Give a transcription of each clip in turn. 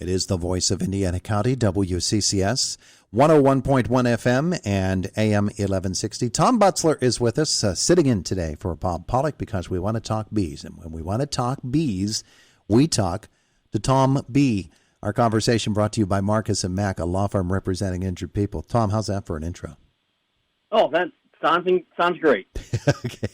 It is the voice of Indiana County, WCCS, 101.1 FM and AM 1160. Tom Butzler is with us, sitting in today for Bob Pollock because we want to talk bees. And when we want to talk bees, we talk to Tom B. Our conversation brought to you by Marcus & Mack, a law firm representing injured people. Tom, how's that for an intro? Oh, that sounds great. Okay.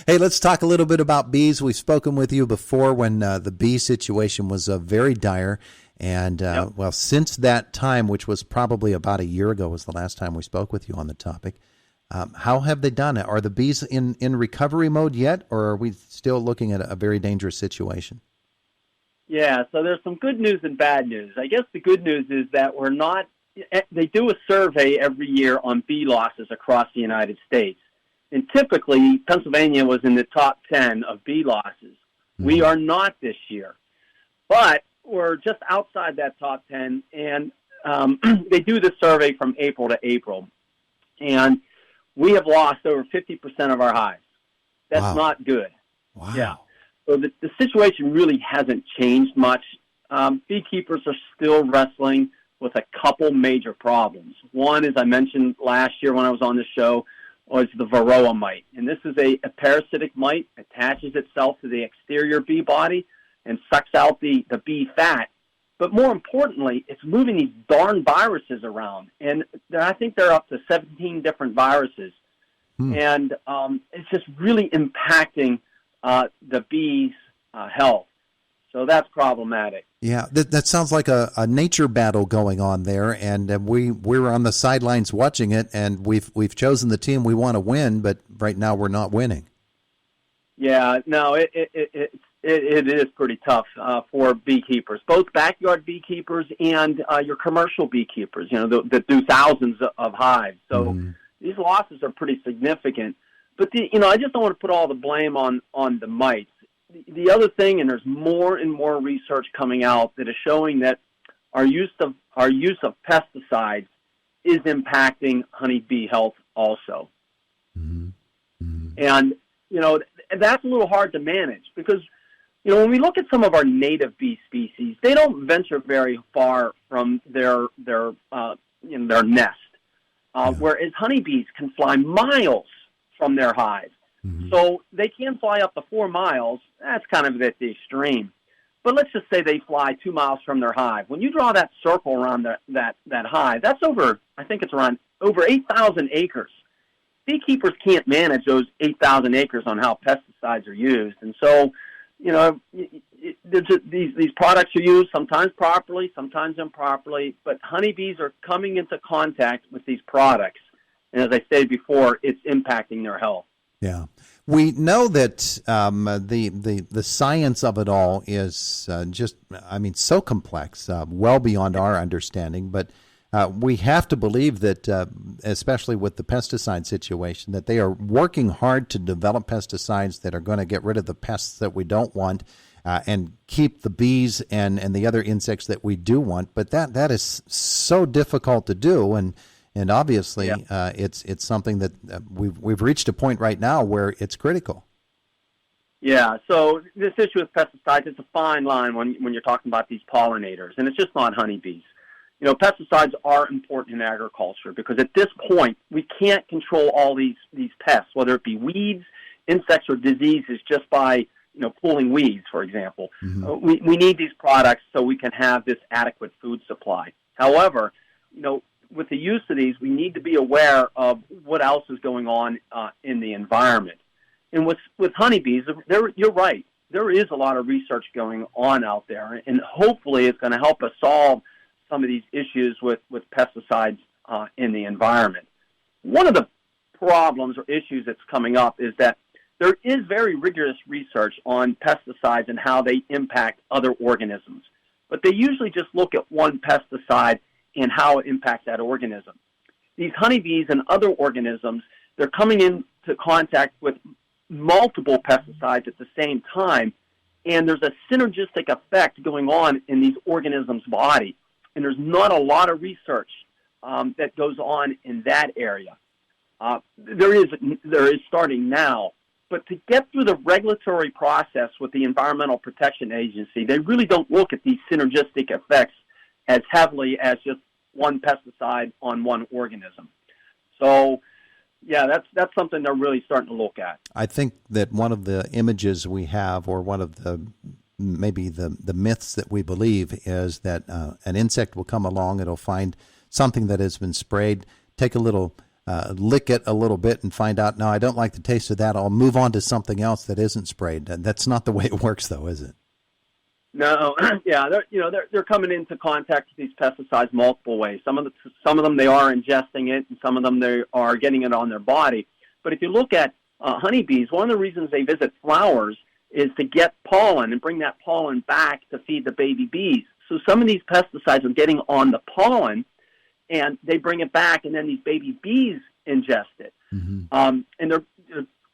Hey, let's talk a little bit about bees. We've spoken with you before when the bee situation was very dire. And, well, since that time, which was probably about a year ago, was the last time we spoke with you on the topic. How have they done it? Are the bees in recovery mode yet, or are we still looking at a very dangerous situation? Yeah, so there's some good news and bad news. I guess the good news is that they do a survey every year on bee losses across the United States. And typically, Pennsylvania was in the top 10 of bee losses. Mm-hmm. We are not this year. But we're just outside that top 10, and they do the survey from April to April. And we have lost over 50% of our hives. That's not good. Wow. Yeah. So the situation really hasn't changed much. Beekeepers are still wrestling with a couple major problems. One, as I mentioned last year when I was on the show, was the Varroa Mite. And this is a parasitic mite, attaches itself to the exterior bee body and sucks out the bee fat. But more importantly, it's moving these darn viruses around. And I think they're up to 17 different viruses. And it's just really impacting the bees' health. So that's problematic. Yeah, that sounds like a nature battle going on there, and we're on the sidelines watching it, and we've chosen the team we want to win, but right now we're not winning. Yeah, no, it is pretty tough for beekeepers, both backyard beekeepers and your commercial beekeepers, that do thousands of hives. So these losses are pretty significant. But, I just don't want to put all the blame on the mites. The other thing, and there's more and more research coming out that is showing that our use of pesticides is impacting honeybee health also. Mm-hmm. Mm-hmm. And, that's a little hard to manage because, when we look at some of our native bee species, they don't venture very far from their nest, whereas honeybees can fly miles from their hive. Mm-hmm. So they can fly up to 4 miles. That's kind of at the extreme. But let's just say they fly 2 miles from their hive. When you draw that circle around that hive, that's over 8,000 acres. Beekeepers can't manage those 8,000 acres on how pesticides are used. And so, these products are used sometimes properly, sometimes improperly, but honeybees are coming into contact with these products. And as I said before, it's impacting their health. Yeah. We know that the science of it all is so complex, well beyond our understanding. But we have to believe that, especially with the pesticide situation, that they are working hard to develop pesticides that are going to get rid of the pests that we don't want and keep the bees and the other insects that we do want. But that is so difficult to do. And obviously, it's something that we've reached a point right now where it's critical. Yeah, so this issue with pesticides, it's a fine line when you're talking about these pollinators, and it's just not honeybees. Pesticides are important in agriculture because at this point, we can't control all these pests, whether it be weeds, insects, or diseases, just by pulling weeds, for example. Mm-hmm. We need these products so we can have this adequate food supply. However, with the use of these, we need to be aware of what else is going on in the environment. And with honeybees, you're right. There is a lot of research going on out there, and hopefully it's going to help us solve some of these issues with pesticides in the environment. One of the problems or issues that's coming up is that there is very rigorous research on pesticides and how they impact other organisms. But they usually just look at one pesticide and how it impacts that organism. These honeybees and other organisms, they're coming into contact with multiple pesticides at the same time, and there's a synergistic effect going on in these organisms' body. And there's not a lot of research that goes on in that area. There is starting now, but to get through the regulatory process with the Environmental Protection Agency, they really don't look at these synergistic effects as heavily as just one pesticide on one organism. So, yeah, that's something they're really starting to look at. I think that one of the images we have, or one of the maybe the myths that we believe, is that an insect will come along, it'll find something that has been sprayed, take a little, lick it a little bit and find out, no, I don't like the taste of that, I'll move on to something else that isn't sprayed. That's not the way it works, though, is it? No, yeah, they're coming into contact with these pesticides multiple ways. Some of them they are ingesting it, and some of them they are getting it on their body. But if you look at honeybees, one of the reasons they visit flowers is to get pollen and bring that pollen back to feed the baby bees. So some of these pesticides are getting on the pollen, and they bring it back, and then these baby bees ingest it. Mm-hmm. And they're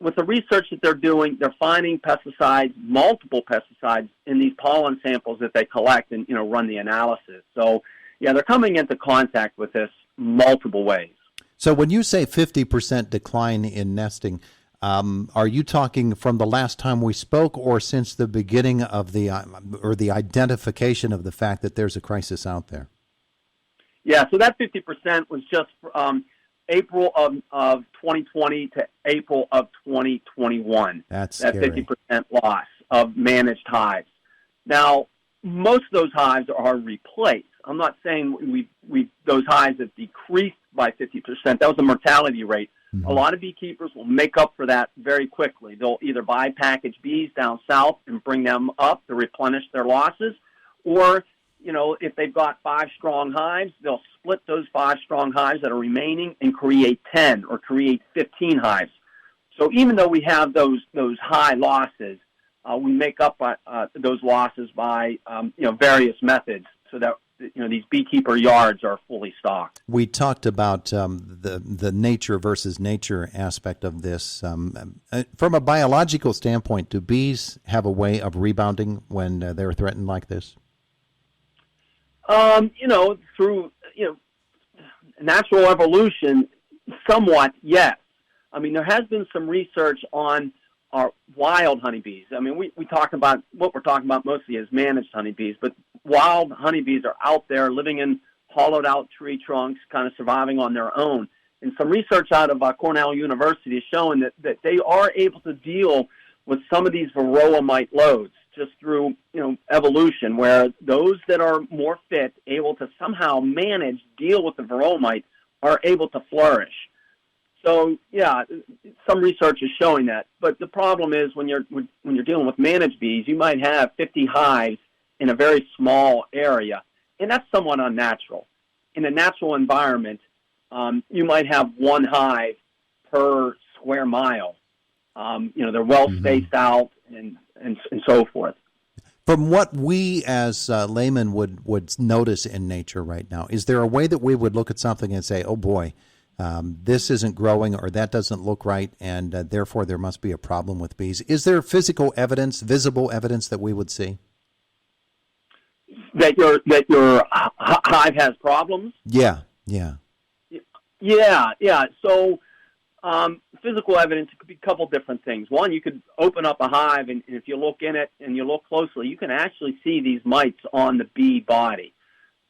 with the research that they're doing, they're finding pesticides, multiple pesticides, in these pollen samples that they collect and, run the analysis. So, yeah, they're coming into contact with this multiple ways. So when you say 50% decline in nesting, are you talking from the last time we spoke, or since the beginning of the identification of the fact that there's a crisis out there? Yeah, so that 50% was just April of 2020 to April of 2021. That's scary. That 50% loss of managed hives. Now, most of those hives are replaced. I'm not saying those hives have decreased by 50%. That was the mortality rate. Mm-hmm. A lot of beekeepers will make up for that very quickly. They'll either buy packaged bees down south and bring them up to replenish their losses, or if they've got 5 strong hives, they'll split those 5 strong hives that are remaining and create 10 or create 15 hives. So even though we have those high losses, we make up those losses by various methods, so that these beekeeper yards are fully stocked. We talked about the nature versus nature aspect of this. From a biological standpoint, do bees have a way of rebounding when they're threatened like this? Through natural evolution, somewhat, yes. I mean, there has been some research on our wild honeybees. I mean, we talk about, what we're talking about mostly is managed honeybees, but wild honeybees are out there living in hollowed out tree trunks, kind of surviving on their own. And some research out of Cornell University is showing that they are able to deal with some of these Varroa Mite loads just through, evolution, where those that are more fit, able to somehow deal with the Varroa Mite, are able to flourish. So, yeah, some research is showing that. But the problem is when you're dealing with managed bees, you might have 50 hives in a very small area, and that's somewhat unnatural. In a natural environment, you might have 1 hive per square mile. They're well spaced out and so forth. From what we as laymen would notice in nature right now, is there a way that we would look at something and say, oh boy, this isn't growing, or that doesn't look right, and therefore there must be a problem with bees? Is there physical evidence, visible evidence that we would see? That your hive has problems? Yeah. So physical evidence could be a couple different things. One, you could open up a hive, and if you look in it and you look closely, you can actually see these mites on the bee body.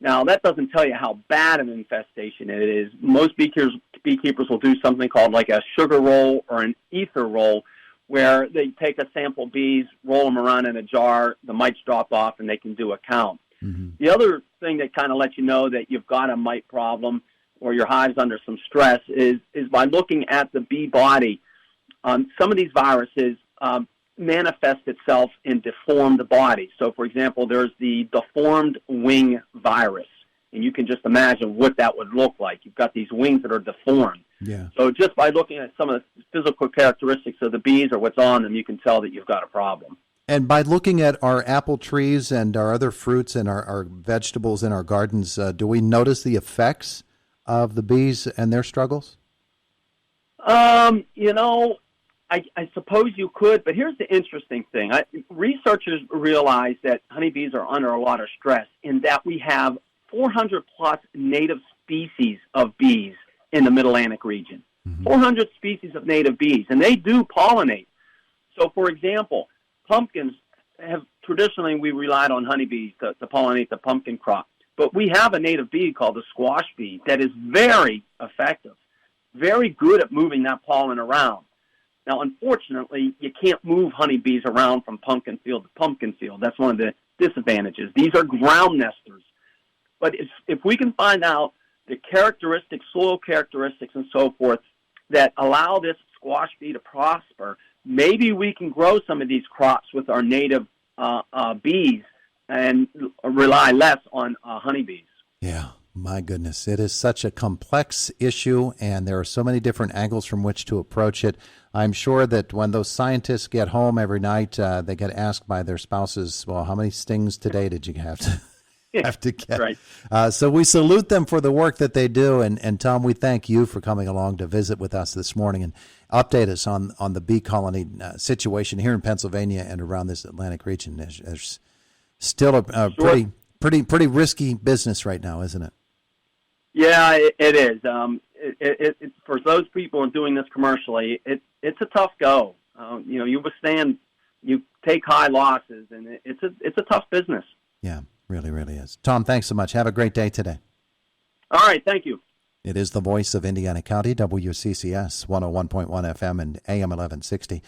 Now, that doesn't tell you how bad an infestation it is. Most beekeepers will do something called like a sugar roll or an ether roll, where they take a sample of bees, roll them around in a jar, the mites drop off, and they can do a count. Mm-hmm. The other thing that kind of lets you know that you've got a mite problem or your hive's under some stress is by looking at the bee body. Some of these viruses manifest itself in deformed bodies. So, for example, there's the deformed wing virus, and you can just imagine what that would look like. You've got these wings that are deformed. Yeah. So just by looking at some of the physical characteristics of the bees or what's on them, you can tell that you've got a problem. And by looking at our apple trees and our other fruits and our vegetables in our gardens, do we notice the effects of the bees and their struggles? I suppose you could, but here's the interesting thing. Researchers realize that honeybees are under a lot of stress in that we have 400 plus native species of bees in the Mid-Atlantic region. Mm-hmm. 400 species of native bees, and they do pollinate. So, for example, pumpkins have traditionally, we relied on honeybees to pollinate the pumpkin crop. But we have a native bee called the squash bee that is very effective, very good at moving that pollen around. Now, unfortunately, you can't move honeybees around from pumpkin field to pumpkin field. That's one of the disadvantages. These are ground nesters. But if we can find out the characteristics, soil characteristics and so forth, that allow this squash bee to prosper, maybe we can grow some of these crops with our native bees and rely less on honeybees. Yeah, my goodness. It is such a complex issue, and there are so many different angles from which to approach it. I'm sure that when those scientists get home every night, they get asked by their spouses, well, how many stings today did you have to get? Right. So we salute them for the work that they do. And Tom, we thank you for coming along to visit with us this morning and update us on the bee colony situation here in Pennsylvania and around this Atlantic region. There's still a Sure. pretty risky business right now, isn't it? Yeah, it is. For those people doing this commercially, it's a tough go. You take high losses, and it's a tough business. Yeah, really, really is. Tom, thanks so much. Have a great day today. All right, thank you. It is the voice of Indiana County, WCCS 101.1 FM and AM 1160.